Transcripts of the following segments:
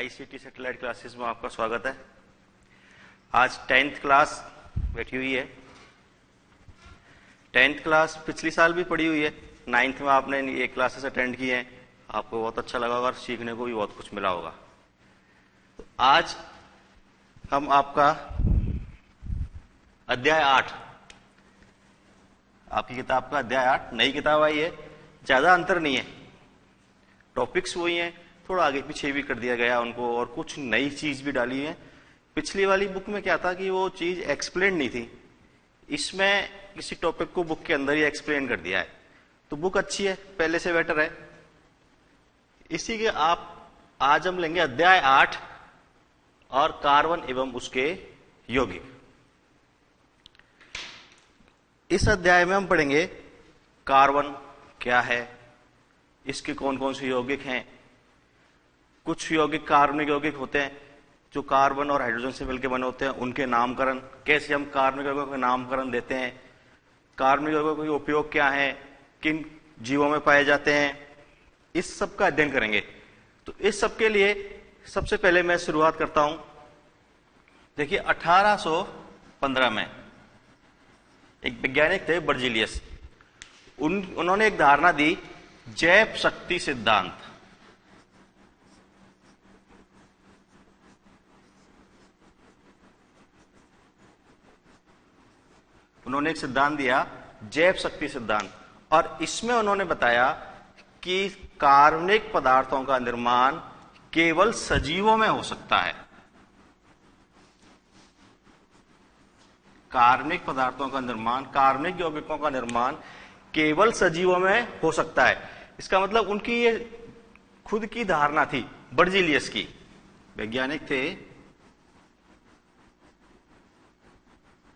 ICT satellite classes में आपका स्वागत है। आज 10th क्लास बैठी हुई है। 10th क्लास पिछली साल भी पढ़ी हुई है। 9th में आपने ये क्लासेस अटेंड की हैं, आपको बहुत अच्छा लगा और सीखने को भी बहुत कुछ मिला होगा। तो आज हम आपका अध्याय 8, आपकी किताब का अध्याय 8 नई किताब आई है। ज्यादा अंतर नहीं है, टॉपिक्स वही हैं, थोड़ा आगे पीछे भी कर दिया गया उनको और कुछ नई चीज भी डाली है। पिछली वाली बुक में क्या था कि वो चीज एक्सप्लेन नहीं थी, इसमें किसी टॉपिक को बुक के अंदर ही एक्सप्लेन कर दिया है। तो बुक अच्छी है, पहले से बेटर है। इसी के आज हम लेंगे अध्याय 8 और कार्बन एवं उसके यौगिक। इस अध्याय में हम पढ़ेंगे कार्बन क्या है, इसके कौन कौन से यौगिक हैं। कुछ यौगिक कार्बनिक यौगिक होते हैं जो कार्बन और हाइड्रोजन से मिलकर बने होते हैं, उनके नामकरण, कैसे हम कार्बनिक यौगिकों के नामकरण देते हैं, कार्बनिक यौगिकों के उपयोग क्या है, किन जीवों में पाए जाते हैं, इस सब का अध्ययन करेंगे। तो इस सब के लिए सबसे पहले मैं शुरुआत करता हूं। देखिए 1815 में एक वैज्ञानिक थे बर्जीलियस, उन्होंने एक धारणा दी, जैव शक्ति सिद्धांत। उन्होंने एक सिद्धांत दिया, जैव शक्ति सिद्धांत, और इसमें उन्होंने बताया कि कार्बनिक पदार्थों का निर्माण केवल सजीवों में हो सकता है। कार्बनिक पदार्थों का निर्माण, कार्बनिक यौगिकों का निर्माण केवल सजीवों में हो सकता है। इसका मतलब उनकी ये खुद की धारणा थी, बर्जीलियस की, वैज्ञानिक थे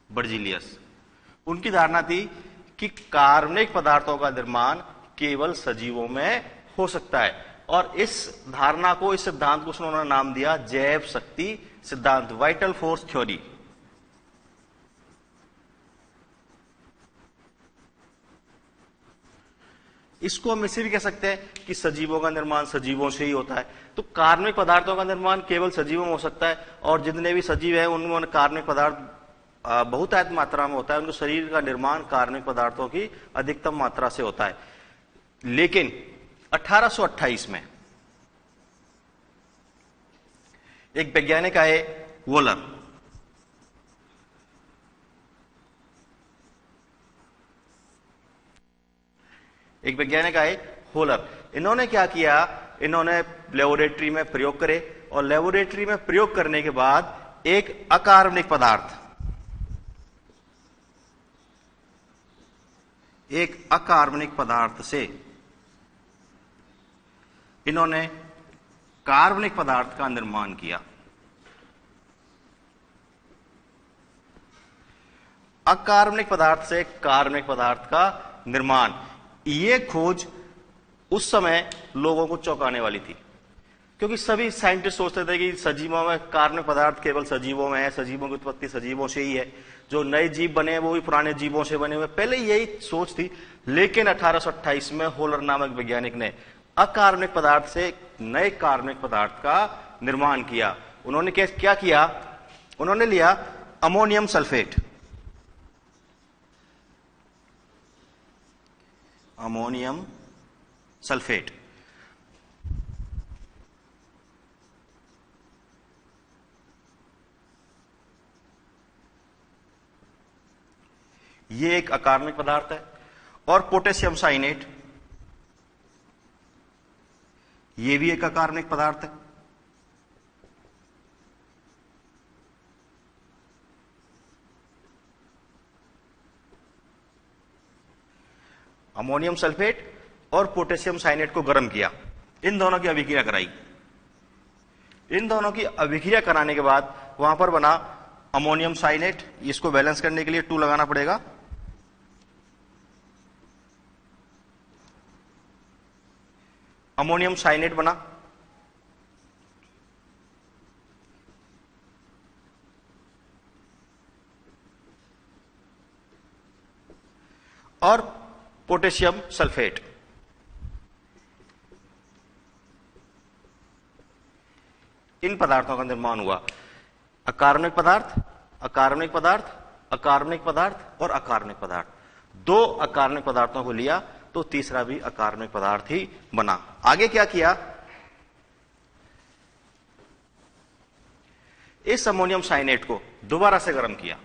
बर्जीलियस। उनकी धारणा थी कि कार्बनिक पदार्थों का निर्माण केवल सजीवों में हो सकता है, और इस धारणा को, इस सिद्धांत को उन्होंने नाम दिया जैव शक्ति सिद्धांत, वाइटल फोर्स थ्योरी। इसको हम इसे भी कह सकते हैं कि सजीवों का निर्माण सजीवों से ही होता है। तो कार्बनिक पदार्थों का निर्माण केवल सजीवों में हो सकता है, और जितने भी सजीव हैं उनमें कार्बनिक पदार्थ बहुतायत मात्रा में होता है। उनके शरीर का निर्माण कार्बनिक पदार्थों की अधिकतम मात्रा से होता है। लेकिन 1828 में एक वैज्ञानिक आए, वोलर। एक वैज्ञानिक आए होलर। इन्होंने क्या किया, इन्होंने लेबोरेटरी में प्रयोग करे, और लेबोरेटरी में प्रयोग करने के बाद एक अकार्बनिक पदार्थ, एक अकार्बनिक पदार्थ से इन्होंने कार्बनिक पदार्थ का निर्माण किया। अकार्बनिक पदार्थ से कार्बनिक पदार्थ का निर्माण, ये खोज उस समय लोगों को चौंकाने वाली थी, क्योंकि सभी साइंटिस्ट सोचते थे कि सजीवों में कार्बनिक पदार्थ केवल सजीवों में है, सजीवों की उत्पत्ति सजीवों से ही है, जो नए जीव बने वो भी पुराने जीवों से बने हुए, पहले यही सोच थी। लेकिन 1828 में होलर नामक वैज्ञानिक ने अकार्बनिक पदार्थ से नए कार्बनिक पदार्थ का निर्माण किया। उन्होंने क्या किया, उन्होंने लिया अमोनियम सल्फेट, अमोनियम सल्फेट, ये एक अकार्बनिक पदार्थ है, और पोटेशियम साइनेट, ये भी एक अकार्बनिक पदार्थ है। अमोनियम सल्फेट और पोटेशियम साइनेट को गर्म किया, इन दोनों की अभिक्रिया कराई। इन दोनों की अभिक्रिया कराने के बाद वहां पर बना अमोनियम साइनेट। इसको बैलेंस करने के लिए 2 लगाना पड़ेगा। अमोनियम साइनेट बना, और पोटेशियम सल्फेट। इन पदार्थों का निर्माण हुआ। अकार्बनिक पदार्थ, अकार्बनिक पदार्थ, अकार्बनिक पदार्थ और अकार्बनिक पदार्थ। दो अकार्बनिक पदार्थों को लिया तो तीसरा भी अकार्बनिक पदार्थ ही बना। आगे क्या किया, इस अमोनियम साइनेट को दोबारा से गर्म किया।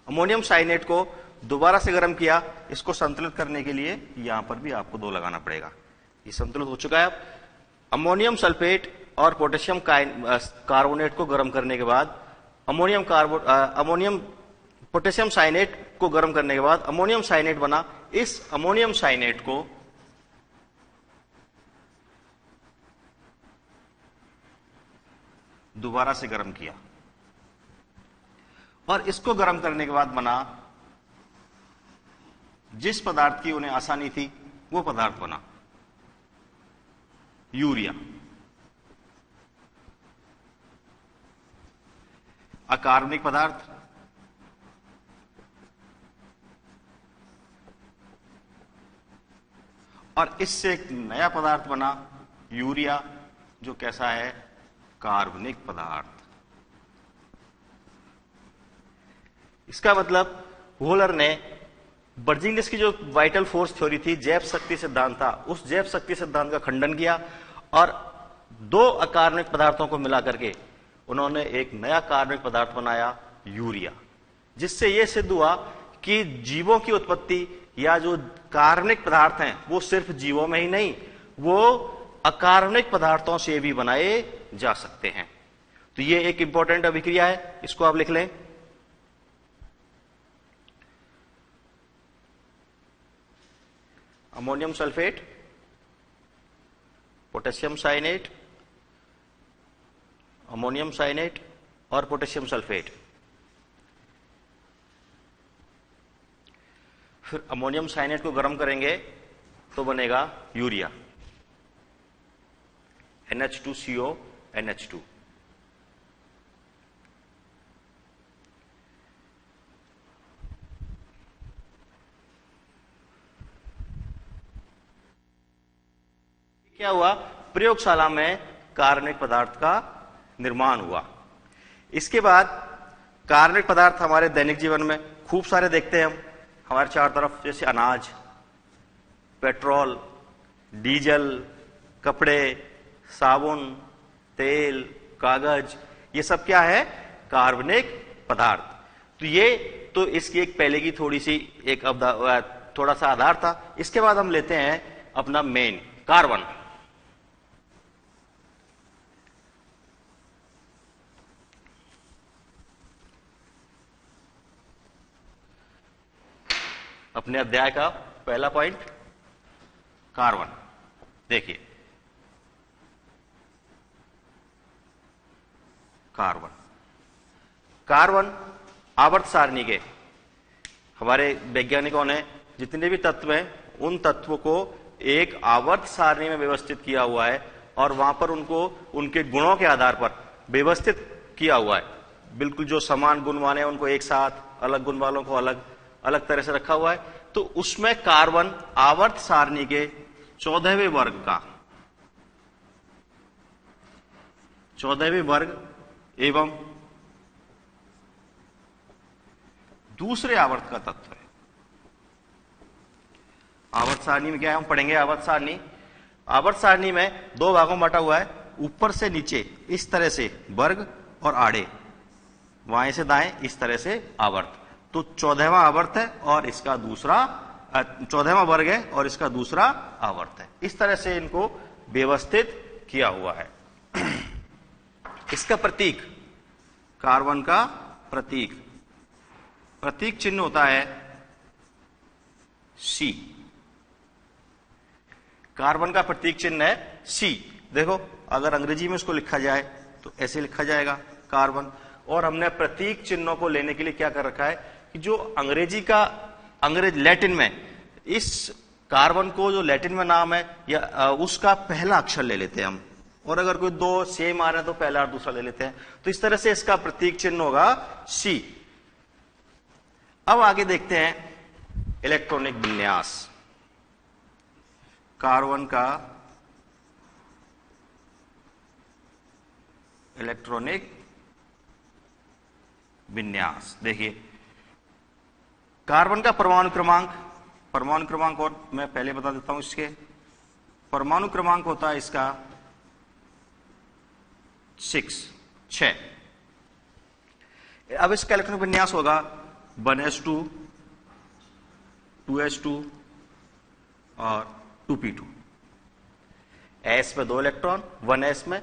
अमोनियम साइनेट को दोबारा से गर्म किया। इसको संतुलित करने के लिए यहां पर भी आपको 2 लगाना पड़ेगा। ये संतुलित हो चुका है। अब अमोनियम सल्फेट और पोटेशियम कार्बोनेट को गर्म करने के बाद अमोनियम पोटेशियम साइनेट को गर्म करने के बाद अमोनियम साइनेट बना। इस अमोनियम साइनेट को दोबारा से गर्म किया और इसको गर्म करने के बाद बना जिस पदार्थ की उन्हें आसानी थी वो पदार्थ बना यूरिया। अकार्बनिक पदार्थ, और इससे एक नया पदार्थ बना यूरिया, जो कैसा है, कार्बनिक पदार्थ। इसका मतलब वोलर ने बर्जीनियस की जो वाइटल फोर्स थ्योरी थी, जैव शक्ति सिद्धांत था, उस जैव शक्ति सिद्धांत का खंडन किया और 2 अकार्बनिक पदार्थों को मिला करके उन्होंने एक नया कार्बनिक पदार्थ बनाया यूरिया, जिससे यह सिद्ध हुआ कि जीवों की उत्पत्ति या जो कार्बनिक पदार्थ हैं वो सिर्फ जीवों में ही नहीं, वो अकार्बनिक पदार्थों से भी बनाए जा सकते हैं। तो ये एक इंपॉर्टेंट अभिक्रिया है, इसको आप लिख लें। Ammonium sulphate, potassium cyanate, ammonium cyanate और पोटेशियम सल्फेट। फिर अमोनियम साइनेट को गर्म करेंगे तो बनेगा यूरिया, NH2CO NH2। क्या हुआ, प्रयोगशाला में कार्बनिक पदार्थ का निर्माण हुआ। इसके बाद कार्बनिक पदार्थ हमारे दैनिक जीवन में खूब सारे देखते हैं हम हमारे चारों तरफ, जैसे अनाज, पेट्रोल, डीजल, कपड़े, साबुन, तेल, कागज, ये सब क्या है, कार्बनिक पदार्थ। तो इसकी एक पहले की थोड़ा सा आधार था। इसके बाद हम लेते हैं अपना मेन कार्बन। अपने अध्याय का पहला पॉइंट कार्बन। देखिए, कार्बन आवर्त सारणी के हमारे वैज्ञानिकों ने जितने भी तत्व हैं उन तत्वों को एक आवर्त सारणी में व्यवस्थित किया हुआ है और वहां पर उनको उनके गुणों के आधार पर व्यवस्थित किया हुआ है। बिल्कुल जो समान गुण वाले हैं उनको एक साथ, अलग गुण वालों को अलग अलग तरह से रखा हुआ है। तो उसमें कार्बन आवर्त सारणी के 14वें वर्ग का 14वें वर्ग एवं दूसरे आवर्त का तत्व है। आवर्त सारणी में क्या है, हम पढ़ेंगे आवर्त सारणी। आवर्त सारणी में 2 भागों में बटा हुआ है, ऊपर से नीचे इस तरह से वर्ग और आड़े बाएं से दाएं इस तरह से आवर्त। तो 14वां आवर्त है और इसका दूसरा 14वां वर्ग है और इसका दूसरा आवर्त है। इस तरह से इनको व्यवस्थित किया हुआ है। इसका प्रतीक, कार्बन का प्रतीक चिन्ह होता है C। कार्बन का प्रतीक चिन्ह है C। देखो, अगर अंग्रेजी में इसको लिखा जाए तो ऐसे लिखा जाएगा कार्बन। और हमने प्रतीक चिन्हों को लेने के लिए क्या कर रखा है कि जो लैटिन में इस कार्बन को जो लैटिन में नाम है या उसका पहला अक्षर ले लेते हैं हम, और अगर कोई 2 सेम आ रहे हैं तो पहला और दूसरा ले लेते हैं। तो इस तरह से इसका प्रतीक चिन्ह होगा C। अब आगे देखते हैं इलेक्ट्रॉनिक विन्यास। कार्बन का इलेक्ट्रॉनिक विन्यास। देखिए कार्बन का परमाणु क्रमांक और मैं पहले बता देता हूं इसके परमाणु क्रमांक होता है इसका 6। अब इसका इलेक्ट्रॉनिक विन्यास होगा 1s2 2s2 और 2p2। s में 2 इलेक्ट्रॉन, 1s में,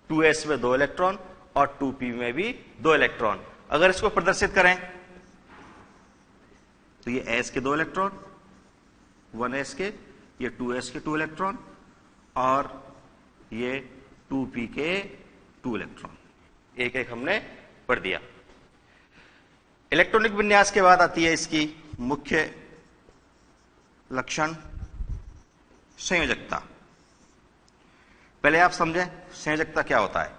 2s में 2 इलेक्ट्रॉन और 2p में भी 2 इलेक्ट्रॉन। अगर इसको प्रदर्शित करें तो ये s के 2 इलेक्ट्रॉन, 1s के, ये 2s के 2 इलेक्ट्रॉन और ये 2p के 2 इलेक्ट्रॉन। एक एक हमने पढ़ दिया। इलेक्ट्रॉनिक विन्यास के बाद आती है इसकी मुख्य लक्षण संयोजकता। पहले आप समझें संयोजकता क्या होता है।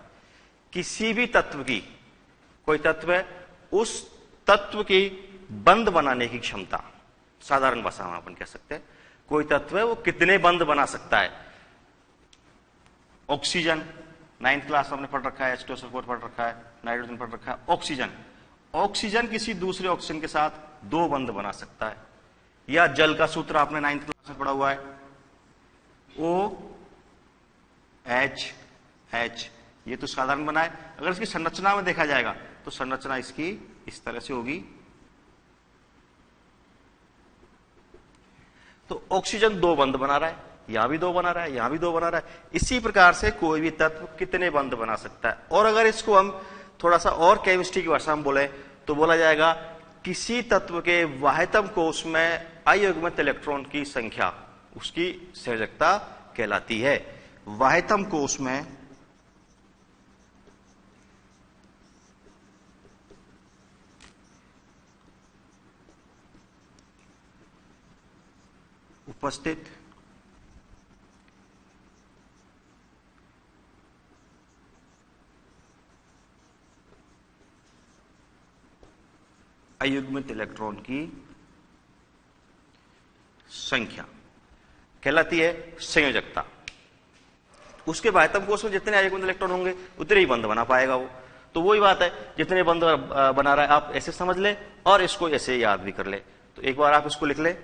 किसी भी तत्व की, कोई तत्व है, उस तत्व की बंध बनाने की क्षमता, साधारण भाषा में अपन कह सकते हैं कोई तत्व है वो कितने बंध बना सकता है। ऑक्सीजन 9th क्लास में हमने पढ़ रखा है, H2SO4 पढ़ रखा है, नाइट्रोजन पढ़ रखा है। ऑक्सीजन किसी दूसरे ऑक्सीजन के साथ 2 बंध बना सकता है। या जल का सूत्र आपने 9th क्लास में पढ़ा हुआ है, OH, ये तो साधारण बना है। अगर इसकी संरचना में देखा जाएगा तो संरचना इसकी इस तरह से होगी। तो ऑक्सीजन 2 बंध बना रहा है, यहां भी 2 बना रहा है, यहां भी 2 बना रहा है। इसी प्रकार से कोई भी तत्व कितने बंध बना सकता है। और अगर इसको हम थोड़ा सा और केमिस्ट्री की भाषा में बोले तो बोला जाएगा किसी तत्व के वाह्यतम कोश में अयुग्मित इलेक्ट्रॉन की संख्या उसकी संयोजकता कहलाती है। वाह्यतम कोश में उपस्थित अयुग्मित इलेक्ट्रॉन की संख्या कहलाती है संयोजकता। उसके बाह्यतम कोश में जितने अयुग्मित इलेक्ट्रॉन होंगे उतने ही बंध बना पाएगा वो। तो वही बात है, जितने बंध बना रहा है आप ऐसे समझ ले और इसको ऐसे याद भी कर ले। तो एक बार आप इसको लिख ले,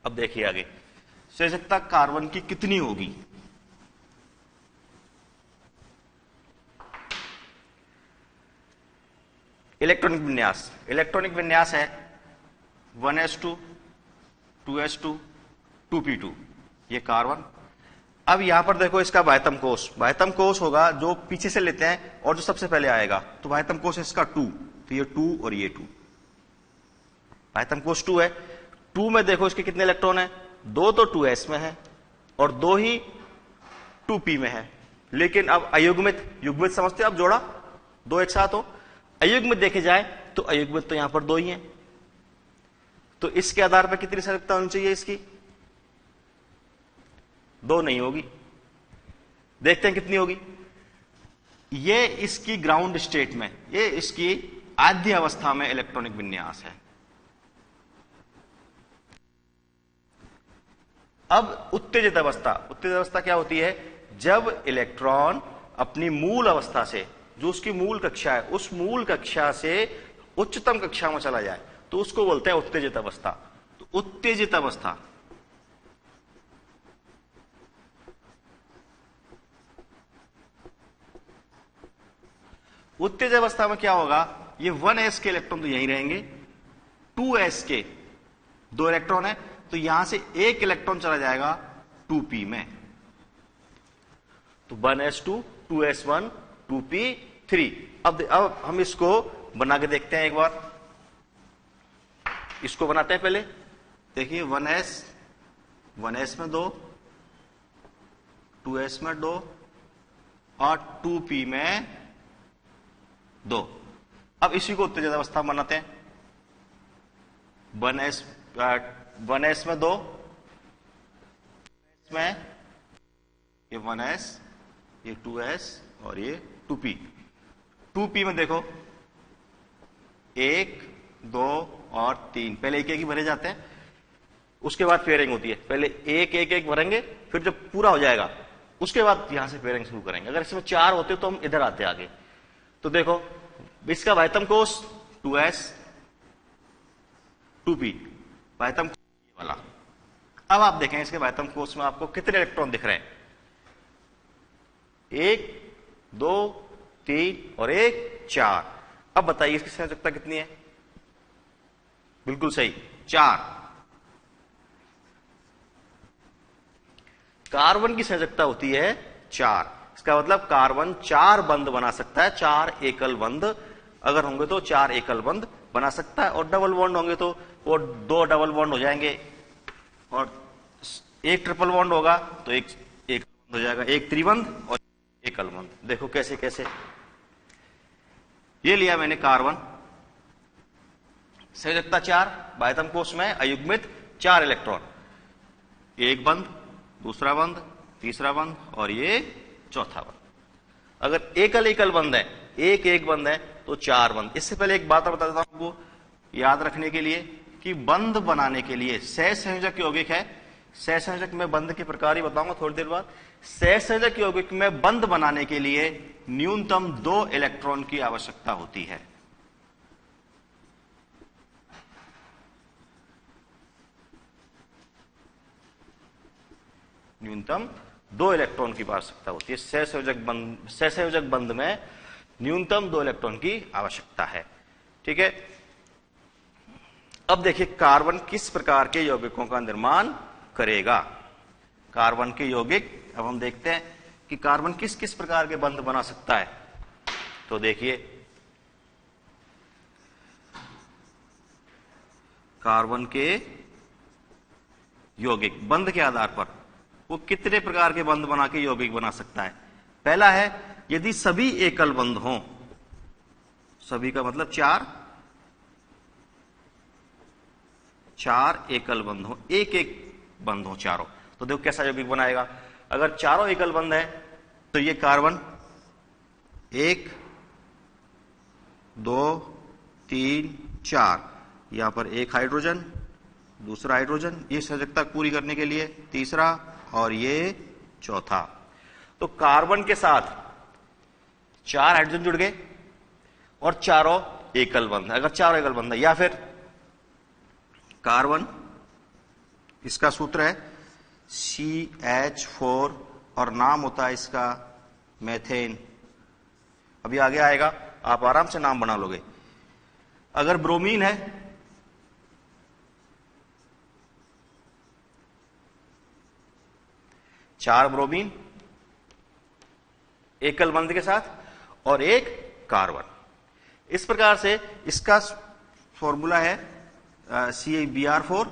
अब देखिए आगे संयोजकता कार्बन की कितनी होगी। इलेक्ट्रॉनिक विन्यास है 1s2 2s2 2p2, ये कार्बन। अब यहां पर देखो इसका बाह्यतम कोश होगा जो पीछे से लेते हैं और जो सबसे पहले आएगा। तो बाह्यतम कोश है इसका 2, तो ये 2 और ये 2। बाह्यतम कोश 2 है। 2 में देखो इसके कितने इलेक्ट्रॉन है, 2 तो 2s में है और 2 ही 2p में है। लेकिन अब युग्मित समझते हो, अब जोड़ा 2 एक साथ हो। अयुग्मित देखे जाए तो अयुग्मित तो यहां पर 2 ही है। तो इसके आधार पर कितनी संयोजकता होनी चाहिए इसकी, 2 नहीं होगी। देखते हैं कितनी होगी। ये इसकी ग्राउंड स्टेट में, ये इसकी आद्य अवस्था में इलेक्ट्रॉनिक विन्यास है। अब उत्तेजित अवस्था क्या होती है, जब इलेक्ट्रॉन अपनी मूल अवस्था से, जो उसकी मूल कक्षा है, उस मूल कक्षा से उच्चतम कक्षा में चला जाए तो उसको बोलते हैं उत्तेजित अवस्था। तो उत्तेजित अवस्था में क्या होगा, ये 1s के इलेक्ट्रॉन तो यहीं रहेंगे, 2s के 2 इलेक्ट्रॉन है तो यहां से 1 इलेक्ट्रॉन चला जाएगा 2p में। तो 1s2 2s1 2p3। अब हम इसको बना के देखते हैं एक बार। इसको बनाते हैं पहले। देखिए 1s में 2, 2s में 2 और 2p में 2। अब इसी को उत्तेजित अवस्था में बनाते हैं। 1s, 1s में 2, इसमें ये 1s, ये 2s और ये 2p। 2p में देखो 1, 2 और 3, पहले एक एक ही भरे जाते हैं, उसके बाद पेयरिंग होती है। पहले एक एक एक भरेंगे, फिर जब पूरा हो जाएगा उसके बाद यहां से पेयरिंग शुरू करेंगे। अगर इसमें 4 होते तो हम इधर आते आगे। तो देखो इसका बाह्यतम कोष 2s 2p, बाह्यतम वाला। अब आप देखें इसके बाह्यतम कोष में आपको कितने इलेक्ट्रॉन दिख रहे हैं, 1, 2, 3 और 1, 4। अब बताइए इसकी संयोजकता कितनी है? बिल्कुल सही, 4। कार्बन की संयोजकता होती है 4। इसका मतलब कार्बन 4 बंध बना सकता है, 4 एकल बंध अगर होंगे तो 4 एकल बंध बना सकता है, और डबल बॉन्ड होंगे तो वो 2 डबल बॉन्ड हो जाएंगे, और 1 ट्रिपल बॉन्ड होगा तो एक बंध हो जाएगा, 1 त्रिबंध और एकल बंध। देखो कैसे कैसे। ये लिया मैंने कार्बन, संयोजकता 4, बाह्यतम कोष में अयुग्मित 4 इलेक्ट्रॉन, एक बंध, दूसरा बंध, तीसरा बंध और ये चौथा बंध। अगर एकल एकल बंध है, एक एक बंध है तो 4 बंध। इससे पहले एक बात बता देता हूं आपको याद रखने के लिए कि बंध बनाने के लिए सहसंयोजक यौगिक है। सहसंयोजक में बंध के प्रकार ही बताऊंगा थोड़ी देर बाद। सहसंयोजक यौगिक में बंध बनाने के लिए न्यूनतम 2 इलेक्ट्रॉन की आवश्यकता होती है। न्यूनतम 2 इलेक्ट्रॉन की आवश्यकता होती है। सहसंयोजक बंध में न्यूनतम 2 इलेक्ट्रॉन की आवश्यकता है। ठीक है। अब देखिए कार्बन किस प्रकार के यौगिकों का निर्माण करेगा। कार्बन के यौगिक, अब हम देखते हैं कि कार्बन किस किस प्रकार के बंध बना सकता है। तो देखिए कार्बन के यौगिक बंध के आधार पर वो कितने प्रकार के बंध बना के यौगिक बना सकता है। पहला है यदि सभी एकल बंध हों, सभी का मतलब 4 एकल बंध हो, एक एक बंध हो चारों, तो देखो कैसा यौगिक बनाएगा। अगर चारों एकल बंध है तो ये कार्बन 1, 2, 3, 4, यहां पर एक हाइड्रोजन, दूसरा हाइड्रोजन, ये संयोजकता पूरी करने के लिए तीसरा और ये चौथा। तो कार्बन के साथ 4 हाइड्रोजन जुड़ गए और चारों एकल बंध। अगर चारों एकल बंध है, या फिर कार्बन, इसका सूत्र है CH4 और नाम होता है इसका मेथेन। अभी आगे आएगा, आप आराम से नाम बना लोगे। अगर ब्रोमीन है, चार ब्रोमीन एकल बंध के साथ और एक कार्बन। इस प्रकार से इसका फॉर्मूला है CaBr4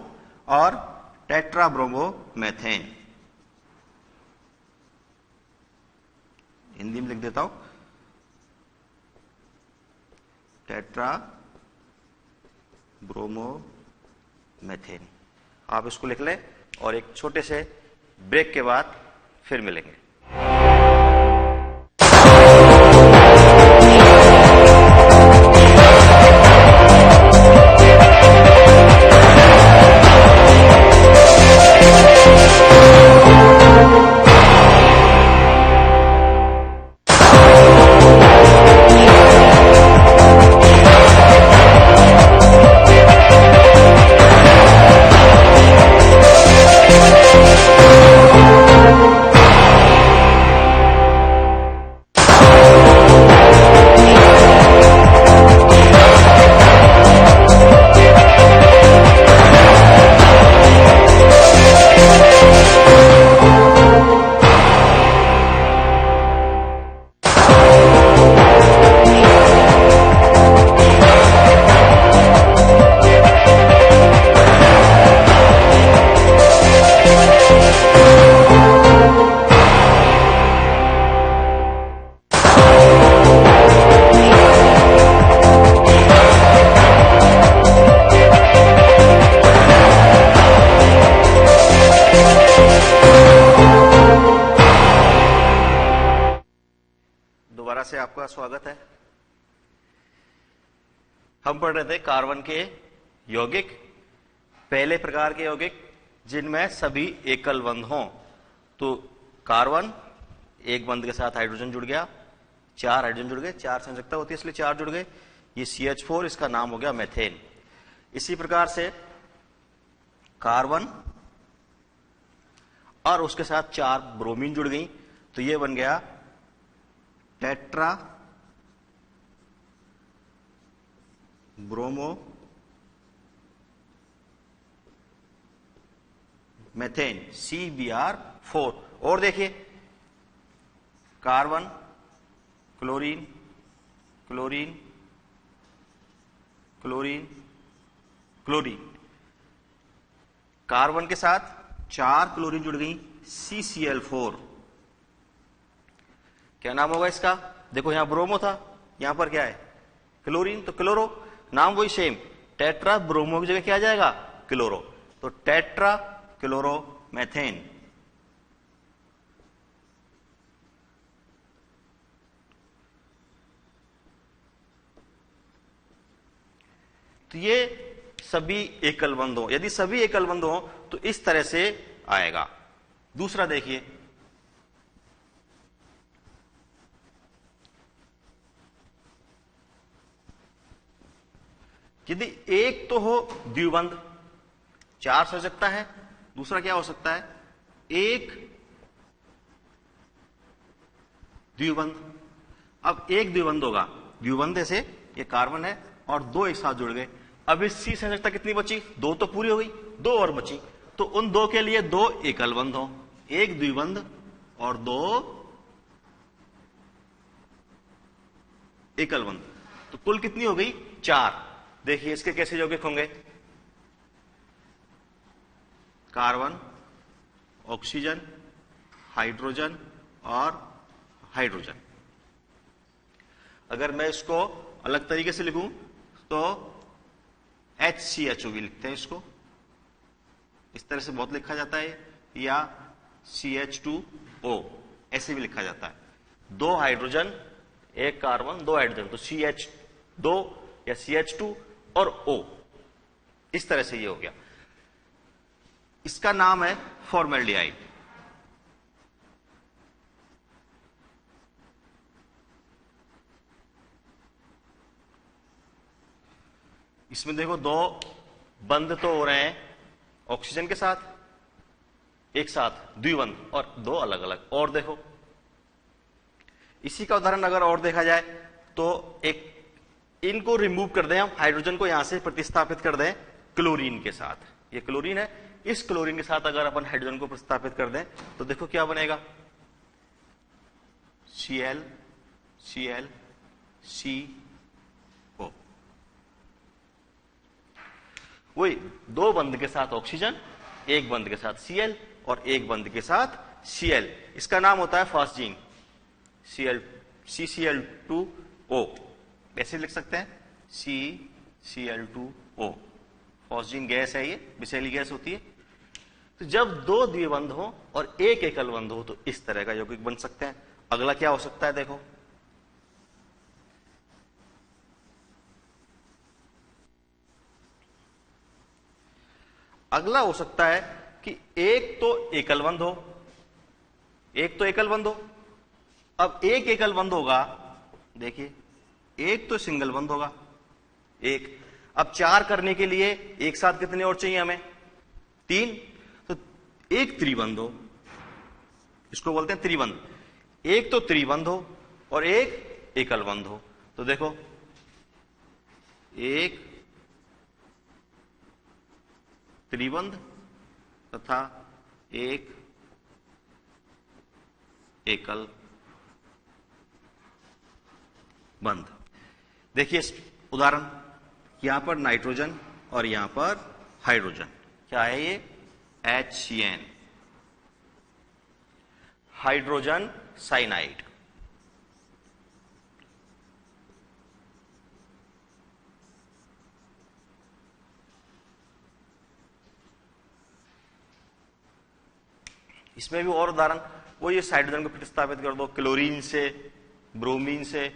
और टेट्रा ब्रोमो मेथेन। हिंदी में लिख देता हूं, टेट्रा ब्रोमो मेथेन। आप इसको लिख लें और एक छोटे से ब्रेक के बाद फिर मिलेंगे। हम पढ़ रहे थे कार्बन के यौगिक, पहले प्रकार के यौगिक जिनमें सभी एकल बंध हों। तो कार्बन एक बंध के साथ हाइड्रोजन जुड़ गया, 4 हाइड्रोजन जुड़ गए, 4 संयोजकता होती है इसलिए 4 जुड़ गए, ये CH4, इसका नाम हो गया मेथेन। इसी प्रकार से कार्बन और उसके साथ 4 ब्रोमीन जुड़ गई, तो ये बन गया टेट्रा ब्रोमो मेथेन CBr4। और देखिए carbon, chlorine, chlorine, chlorine, chlorine, carbon के साथ 4 क्लोरीन जुड़ गई, CCl4। क्या नाम होगा इसका? देखो यहां ब्रोमो था, यहां पर क्या है? क्लोरीन, तो क्लोरो, नाम वही सेम, टेट्रा ब्रोमो की जगह क्या आ जाएगा? क्लोरो, तो टेट्रा क्लोरो मेथेन। तो ये सभी एकल बंध हो, यदि सभी एकल बंध हो तो इस तरह से आएगा। दूसरा देखिए, यदि एक तो हो द्विबंध, 4 संयोजकता है, दूसरा क्या हो सकता है? एक द्विबंध। अब एक द्विबंध होगा, द्विबंध से ये कार्बन है और 2 एक साथ जुड़ गए, अब इस C संयोजकता कितनी बची? 2 तो पूरी हो गई, 2 और बची, तो उन 2 के लिए 2 एकल बंध हो, एक द्विबंध और 2 एकल बंध, तो कुल कितनी हो गई? 4। देखिए इसके कैसे यौगिक होंगे? कार्बन, ऑक्सीजन, हाइड्रोजन और हाइड्रोजन। अगर मैं इसको अलग तरीके से लिखूं तो HCHO भी लिखते हैं इसको, इस तरह से बहुत लिखा जाता है, या CH2O ऐसे भी लिखा जाता है। 2 हाइड्रोजन, 1 कार्बन, 2 हाइड्रोजन, तो CH2 या CH2 और O, इस तरह से ये हो गया। इसका नाम है फॉर्मेल्डिहाइड। इसमें देखो 2 बंध तो हो रहे हैं ऑक्सीजन के साथ, एक साथ द्विबंध, और 2 अलग अलग। और देखो इसी का उदाहरण अगर और देखा जाए तो एक, इनको रिमूव कर दें हम, हाइड्रोजन को यहां से प्रतिस्थापित कर दें क्लोरीन के साथ, ये क्लोरीन है, इस क्लोरीन के साथ अगर अपन हाइड्रोजन को प्रतिस्थापित कर दें तो देखो क्या बनेगा? Cl, Cl, CO। वही 2 बंध के साथ ऑक्सीजन, 1 बंध के साथ Cl और 1 बंध के साथ Cl, इसका नाम होता है फॉस्जीन, CCl2O, ऐसे लिख सकते हैं CCl2O। फॉस्जीन गैस है, ये विषैली गैस होती है। तो जब 2 द्विबंध हो और 1 एकल बंध हो तो इस तरह का यौगिक बन सकते हैं। अगला क्या हो सकता है? देखो अगला हो सकता है कि एक तो एकल बंध हो, एक तो एकल बंध हो। अब एक एकल बंध होगा, देखिए एक तो सिंगल बंध होगा, एक। अब 4 करने के लिए एक साथ कितने और चाहिए हमें? 3, तो एक त्रिबंध हो, इसको बोलते हैं त्रिबंध। एक तो त्रिबंध हो और एक एकल बंध हो, तो देखो एक त्रिबंध तथा एक एकल बंध। देखिए उदाहरण, यहां पर नाइट्रोजन और यहां पर हाइड्रोजन, क्या है ये? HCN, hydrogen cyanide. इसमें भी और उदाहरण, वो ये हाइड्रोजन को प्रतिस्थापित कर दो क्लोरीन से, ब्रोमीन से,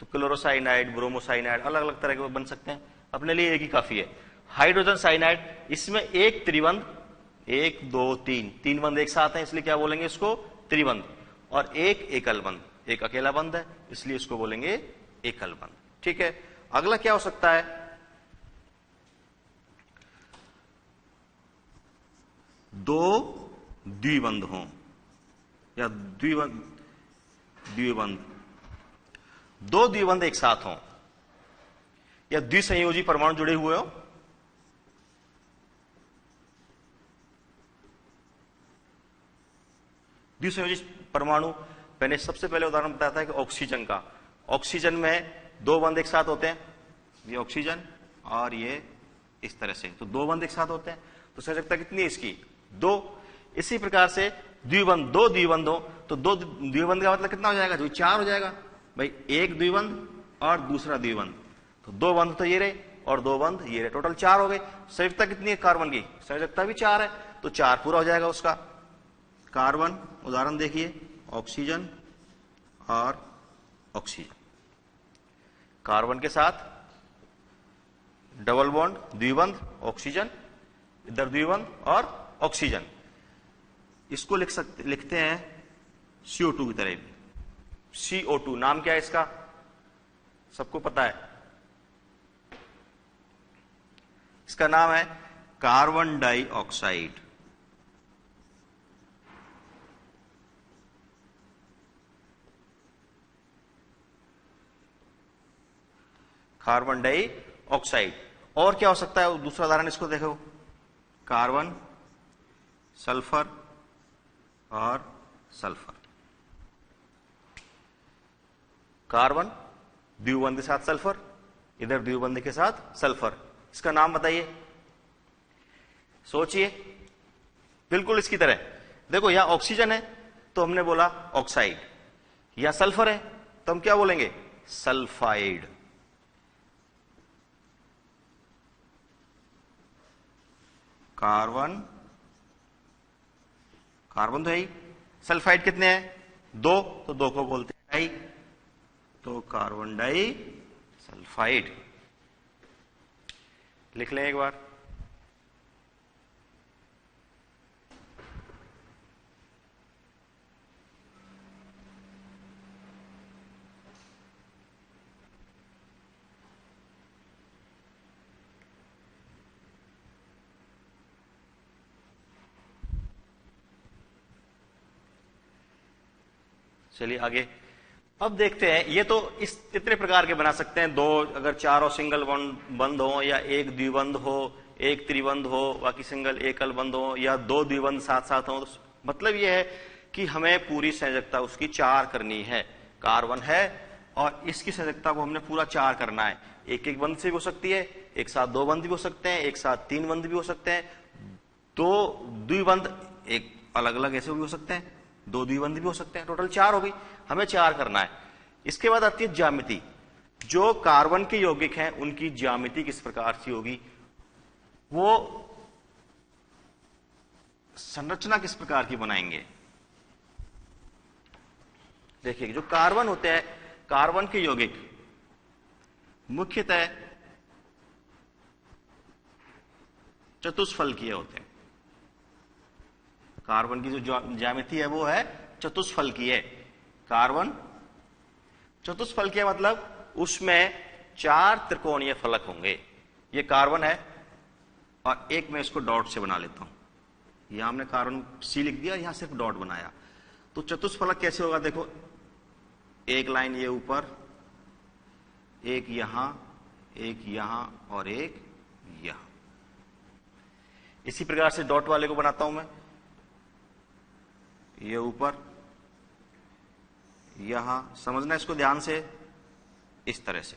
तो क्लोरोसाइनाइड, ब्रोमोसाइनाइड, अलग अलग तरह के बन सकते हैं, अपने लिए एक ही काफी है। हाइड्रोजन साइनाइड, इसमें एक त्रिबंध, 1 2 3, 3 बंध एक साथ हैं इसलिए क्या बोलेंगे इसको त्रिबंध, और एक एकल बंध, एक अकेला बंध है इसलिए इसको बोलेंगे एकल बंध। ठीक है, अगला क्या हो सकता है, दो द्विबंध हों या द्विबंध, दो द्विबंध एक साथ हों या द्विसंयोजी परमाणु जुड़े हुए हो। द्विसंयोजी परमाणु, मैंने सबसे पहले उदाहरण बताया था कि ऑक्सीजन का, ऑक्सीजन में दो बंध एक साथ होते हैं, ये ऑक्सीजन और ये इस तरह से, तो दो बंध एक साथ होते हैं, तो संयोजकता कितनी है इसकी, 2। इसी प्रकार से द्विबंध, दो द्विबंध हो तो दो द्विबंध का मतलब कितना हो जाएगा, जो 4 हो जाएगा भाई, एक द्विबंध और दूसरा द्विबंध, तो दो बंध तो ये रहे और दो बंध ये रहे, टोटल 4 हो गए। संयोजकता कितनी है कार्बन की, संयोजकता भी 4 है, तो 4 पूरा हो जाएगा उसका। कार्बन, उदाहरण देखिए, ऑक्सीजन और ऑक्सीजन, कार्बन के साथ डबल बॉन्ड, द्विबंध, ऑक्सीजन, इधर द्विबंध और ऑक्सीजन, इसको लिखते हैं CO2 की तरह भी। CO2 नाम क्या है इसका, सबको पता है, इसका नाम है कार्बन डाइऑक्साइड। Carbon dioxide. और क्या हो सकता है, दूसरा उदाहरण इसको देखो, कार्बन, सल्फर और सल्फर, कार्बन द्विबंध के साथ सल्फर, इधर द्विबंध के साथ सल्फर, इसका नाम बताइए, सोचिए, बिल्कुल इसकी तरह। देखो यहां ऑक्सीजन है तो हमने बोला ऑक्साइड, यहां सल्फर है तो हम क्या बोलेंगे, सल्फाइड। कार्बन, कार्बन तो है ही, सल्फाइड कितने हैं, 2, तो 2 को बोलते हैं डाई, तो कार्बन डाई सल्फाइड लिख लें एक बार। चलिए आगे, अब देखते हैं, ये तो इस इतने प्रकार के बना सकते हैं, दो अगर चारों सिंगल बंध हो, या एक द्विबंध हो, एक त्रिबंध हो, बाकी सिंगल एकल बंध हो, या दो द्विबंध साथ साथ हो, तो मतलब ये है कि हमें पूरी संयोजकता उसकी 4 करनी है। कार्बन है और इसकी संयोजकता को हमने पूरा 4 करना है, एक एक बंध से भी हो सकती है, एक साथ दो बंध भी हो सकते हैं, एक साथ 3 बंध भी हो सकते हैं, दो द्विबंध एक अलग अलग ऐसे भी हो सकते हैं, दो द्विबंध भी हो सकते हैं, टोटल 4 हो गई, हमें 4 करना है। इसके बाद आती है ज्यामिति, जो कार्बन के यौगिक हैं उनकी ज्यामिति किस प्रकार से होगी, वो संरचना किस प्रकार की बनाएंगे। देखिए, जो कार्बन होते हैं, कार्बन के यौगिक मुख्यतः चतुष्फलकीय होते हैं। कार्बन की जो ज्यामिति है वो है चतुष्फलकीय। कार्बन चतुष्फलकीय मतलब उसमें 4 त्रिकोणीय फलक होंगे। ये कार्बन है और एक मैं इसको डॉट से बना लेता हूं, यहां हमने कार्बन C लिख दिया, यहां सिर्फ डॉट बनाया, तो चतुष्फलक कैसे होगा, देखो एक लाइन ये ऊपर, एक यहां और एक यहां। इसी प्रकार से डॉट वाले को बनाता हूं मैं, ये ऊपर, यहां, समझना इसको ध्यान से, इस तरह से।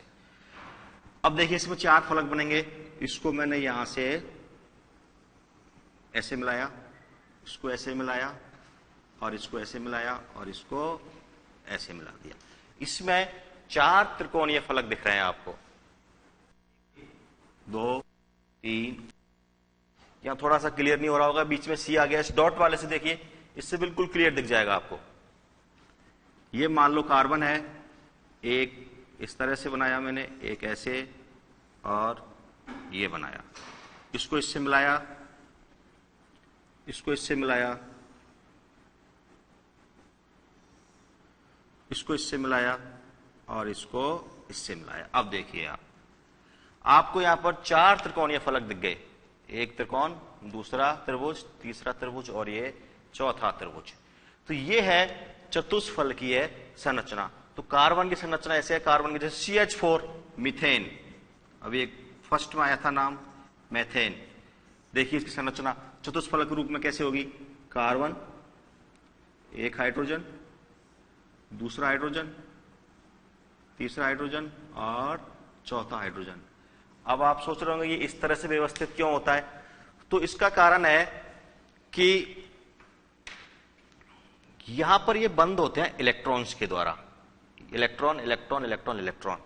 अब देखिए इसमें 4 फलक बनेंगे, इसको मैंने यहां से ऐसे मिलाया, इसको ऐसे मिलाया और इसको ऐसे मिलाया और इसको ऐसे मिला दिया। इसमें 4 त्रिकोणीय फलक दिख रहे हैं आपको, 2 3, यहां थोड़ा सा क्लियर नहीं हो रहा होगा, बीच में C आ गया, इस डॉट वाले से देखिए, इससे बिल्कुल क्लियर दिख जाएगा आपको। ये मान लो कार्बन है, 1 इस तरह से बनाया मैंने, एक ऐसे और ये बनाया, इसको इससे मिलाया, इसको इससे मिलाया, इसको इससे मिलाया और इसको इससे मिलाया। अब देखिए आपको यहां पर 4 त्रिकोणीय फलक दिख गए, एक त्रिकोण, दूसरा त्रिभुज, तीसरा त्रिभुज और ये चौथा त्रिभुज। तो ये है चतुष्फलकीय संरचना। तो कार्बन की संरचना ऐसे है, कार्बन की जैसे CH4 मीथेन, अभी एक फर्स्ट में आया था नाम मेथेन। देखिए इसकी संरचना चतुष्फलक रूप में कैसे होगी, कार्बन, एक हाइड्रोजन, दूसरा हाइड्रोजन, तीसरा हाइड्रोजन और चौथा हाइड्रोजन। अब आप सोच रहे होंगे ये इस तरह से व्यवस्थित क्यों होता है? तो इसका कारण है कि यहां पर ये बंद होते हैं इलेक्ट्रॉन्स के द्वारा, इलेक्ट्रॉन इलेक्ट्रॉन इलेक्ट्रॉन इलेक्ट्रॉन,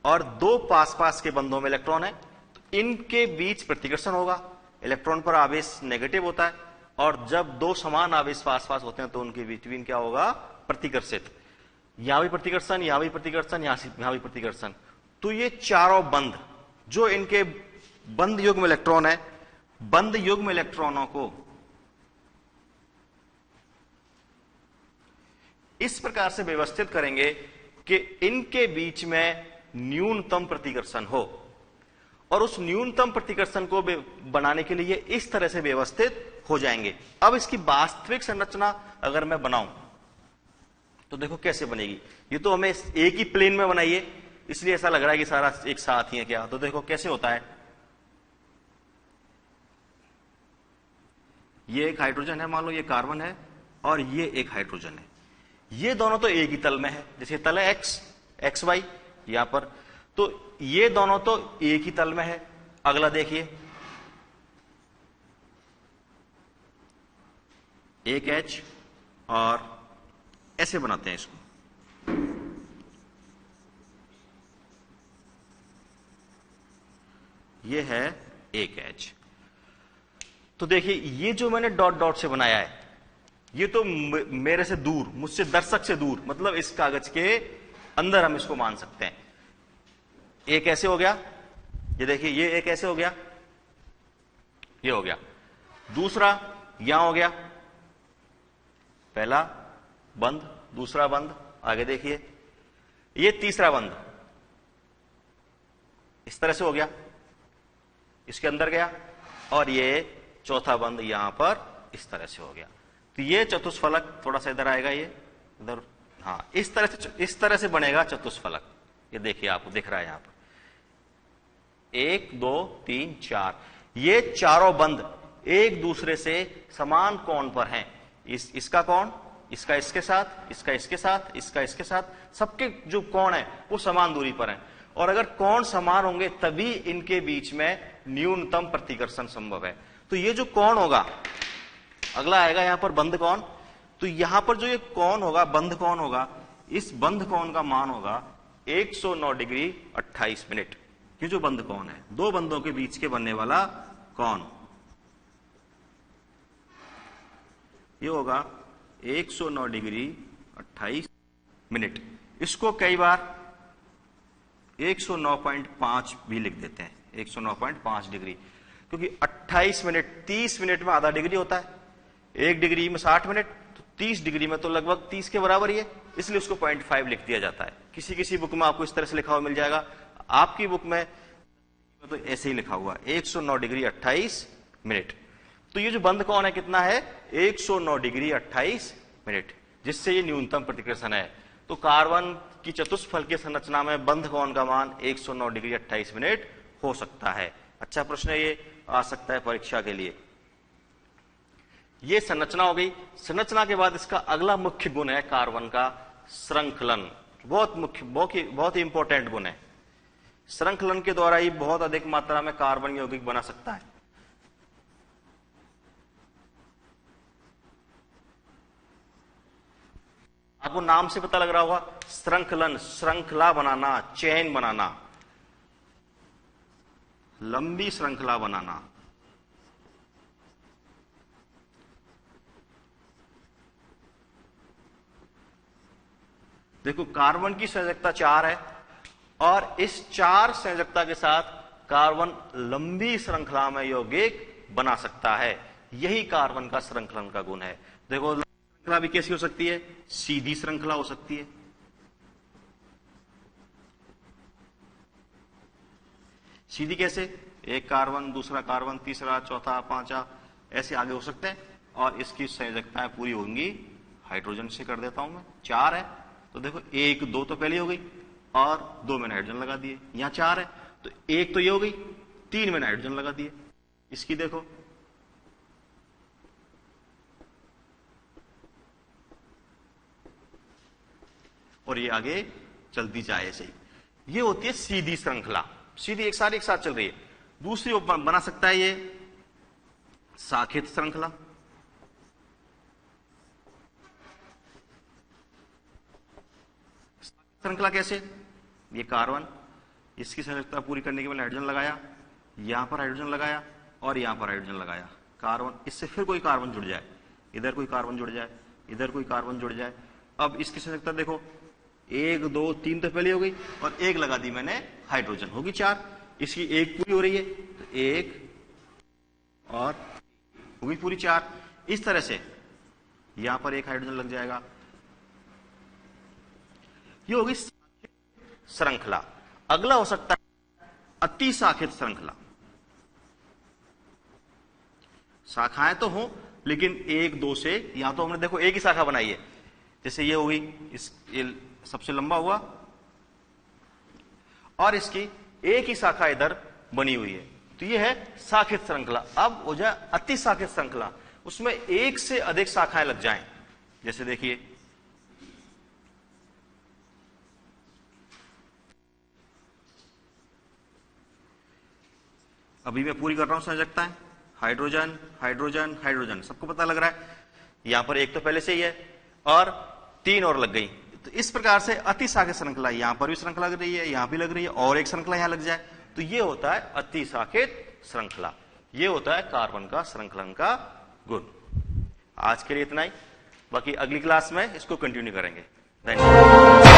और दो पास पास के बंधों में इलेक्ट्रॉन है, तो इनके बीच प्रतिकर्षण होगा, इलेक्ट्रॉन पर आवेश नेगेटिव होता है, और जब दो समान आवेश पास पास होते हैं तो उनके बिटवीन क्या होगा, प्रतिकर्षित। यहां भी प्रतिकर्षण, यहां भी प्रतिकर्षण, यहां भी प्रतिकर्षण। तो ये चारों बंध जो इनके बंध युग्म इलेक्ट्रॉन है, बंध युग्म इलेक्ट्रॉनों को इस प्रकार से व्यवस्थित करेंगे कि इनके बीच में न्यूनतम प्रतिकर्षण हो, और उस न्यूनतम प्रतिकर्षण को बनाने के लिए इस तरह से व्यवस्थित हो जाएंगे। अब इसकी वास्तविक संरचना अगर मैं बनाऊं तो देखो कैसे बनेगी। ये तो हमें एक ही प्लेन में बनाइए, इसलिए ऐसा लग रहा है कि सारा एक साथ ही है क्या। तो देखो कैसे होता है, ये एक हाइड्रोजन है, मान लो ये कार्बन है, और ये एक हाइड्रोजन है। ये दोनों तो एक ही तल में है, जैसे तल है एक्स वाई यहां पर, तो ये दोनों तो एक ही तल में है। अगला देखिए, एक H और ऐसे बनाते हैं इसको, ये है एक H। तो देखिए ये जो मैंने डॉट डॉट से बनाया है, ये तो मेरे से दूर, मुझसे दर्शक से दूर, मतलब इस कागज के अंदर हम इसको मान सकते हैं। एक ऐसे हो गया, ये देखिए ये एक ऐसे हो गया, ये हो गया। दूसरा यहां हो गया, पहला बंद, दूसरा बंद, आगे देखिए ये तीसरा बंद इस तरह से हो गया, इसके अंदर गया, और ये चौथा बंद यहां पर इस तरह से हो गया। तो ये चतुष्फलक, थोड़ा सा इधर आएगा, ये इधर, हाँ इस तरह से बनेगा चतुष्फलक। ये देखिए आपको दिख रहा है यहां पर 1 2 3 4, ये चारों बंद एक दूसरे से समान कोण पर हैं। इसका कोण, इसका इसके साथ, इसका इसके साथ, इसका इसके साथ, सबके जो कोण है वो समान दूरी पर हैं। और अगर कोण समान होंगे तभी इनके बीच में न्यूनतम प्रतिकर्षण संभव है। तो ये जो कोण होगा, अगला आएगा यहां पर बंध कोण। तो यहां पर जो ये कोण होगा, बंध कोण होगा, इस बंध कोण का मान होगा 109 डिग्री 28 मिनट। ये जो बंध कोण है, दो बंधों के बीच के बनने वाला कोण, ये होगा 109 डिग्री 28 मिनट। इसको कई बार 109.5 भी लिख देते हैं, 109.5 डिग्री, क्योंकि 28 मिनट 30 मिनट में आधा डिग्री होता है, 1 डिग्री में 60 मिनट, तो 30 डिग्री में तो लगभग 30 के बराबर ही है, इसलिए उसको 0.5 लिख दिया जाता है। किसी बुक में आपको इस तरह से लिखा हुआ मिल जाएगा, आपकी बुक में तो ऐसे ही लिखा हुआ 109 डिग्री 28 मिनट। तो ये जो बंध कोण है कितना है, 109 डिग्री 28 मिनट, जिससे ये न्यूनतम प्रतिकर्षण है। तो कार्बन की चतुष्फलकीय संरचना में बंध कोण का मान 109 डिग्री 28 मिनट हो सकता है। अच्छा प्रश्न ये आ सकता है परीक्षा के लिए। ये संरचना हो गई। संरचना के बाद इसका अगला मुख्य गुण है कार्बन का श्रृंखलन। बहुत मुख्य, बहुत ही इंपॉर्टेंट गुण है। श्रृंखलन के द्वारा ही बहुत अधिक मात्रा में कार्बन यौगिक बना सकता है। आपको नाम से पता लग रहा होगा, श्रृंखलन, श्रृंखला बनाना, चेन बनाना, लंबी श्रृंखला बनाना। देखो कार्बन की संयोजकता 4 है और इस 4 संयोजकता के साथ कार्बन लंबी श्रृंखला में यौगिक बना सकता है। यही कार्बन का श्रृंखलन का गुण है। देखो श्रृंखला भी कैसी हो सकती है, सीधी श्रृंखला हो सकती है। सीधी कैसे, एक कार्बन, दूसरा कार्बन, तीसरा, चौथा, पांचवा, ऐसे आगे हो सकते हैं। और इसकी संयोजकताएं पूरी होंगी, हाइड्रोजन से कर देता हूं मैं। 4 है तो देखो 1 2 तो पहले हो गई और 2 में हाइड्रोजन लगा दिए। यहां 4 है तो 1 तो ये हो गई, 3 में हाइड्रोजन लगा दिए। इसकी देखो और ये आगे चलती जाए ऐसे ही। ये होती है सीधी श्रृंखला, सीधी एक साथ चल रही है। दूसरी बना सकता है ये शाखित श्रृंखला। श्रृंखला कैसे, ये कार्बन, इसकी संयोजकता पूरी करने के बाद हाइड्रोजन लगाया, यहां पर हाइड्रोजन लगाया और यहां पर हाइड्रोजन लगाया। कार्बन, इससे फिर कोई कार्बन जुड़ जाए, इधर कोई कार्बन जुड़ जाए, इधर कोई कार्बन जुड़ जाए। अब इसकी संयोजकता देखो 1 2 3 तो पहले हो गई और 1 लगा दी मैंने, हाइड्रोजन होगी 4। इसकी 1 पूरी हो रही है तो 1 और होगी पूरी 4। इस तरह से यहां पर 1 हाइड्रोजन लग जाएगा। ये होगी श्रृंखला। अगला हो सकता है अति शाखित श्रृंखला। शाखाएं तो हो लेकिन 1 2 से, यहां तो हमने देखो एक ही शाखा बनाई है। जैसे ये होगी, ये सबसे लंबा हुआ और इसकी एक ही शाखा इधर बनी हुई है, तो ये है शाखित श्रृंखला। अब हो जाए अति शाखित श्रृंखला, उसमें 1 से अधिक शाखाएं लग जाएं। जैसे देखिए अभी मैं पूरी कर रहा हूं संयोजकताएं, हाइड्रोजन हाइड्रोजन हाइड्रोजन, सबको पता लग रहा है। यहां पर 1 तो पहले से ही है और 3 और लग गई। तो इस प्रकार से अति शाखित श्रृंखला, यहां पर भी श्रृंखला लग रही है, यहां भी लग रही है और एक श्रृंखला यहां लग जाए, तो ये होता है अति शाखित श्रृंखला। ये होता है कार्बन का श्रृंखलन का गुण। आज के लिए इतना ही, बाकी अगली क्लास में इसको कंटिन्यू करेंगे। धन्यवाद।